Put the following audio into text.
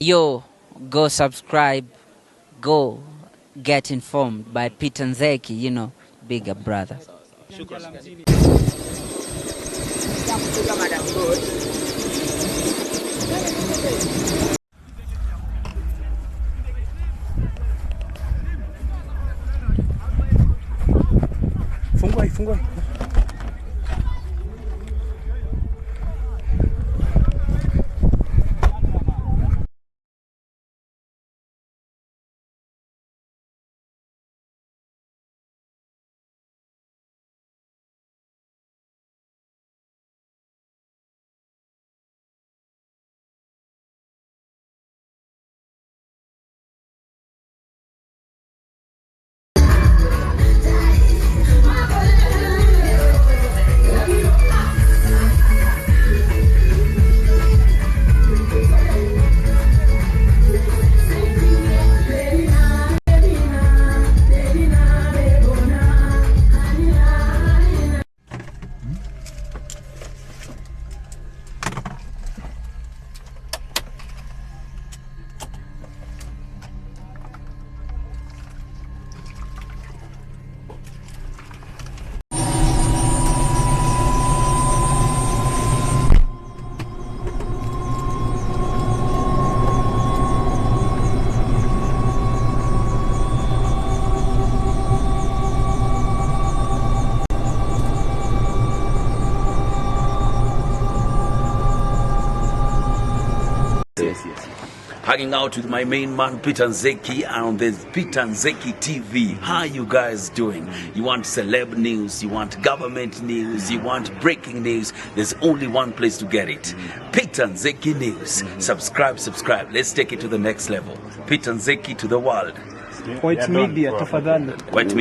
Yo, go subscribe, go get informed by Tanzania, you know, bigger brother. Fungua. Hanging out with my main man Tanzania on the Tanzania TV. How you guys doing? You want celeb news, you want government news, you want breaking news. There's only one place to get it. Tanzania News. Subscribe. Let's take it to the next level. Tanzania to the world. White media tafadhali. White media.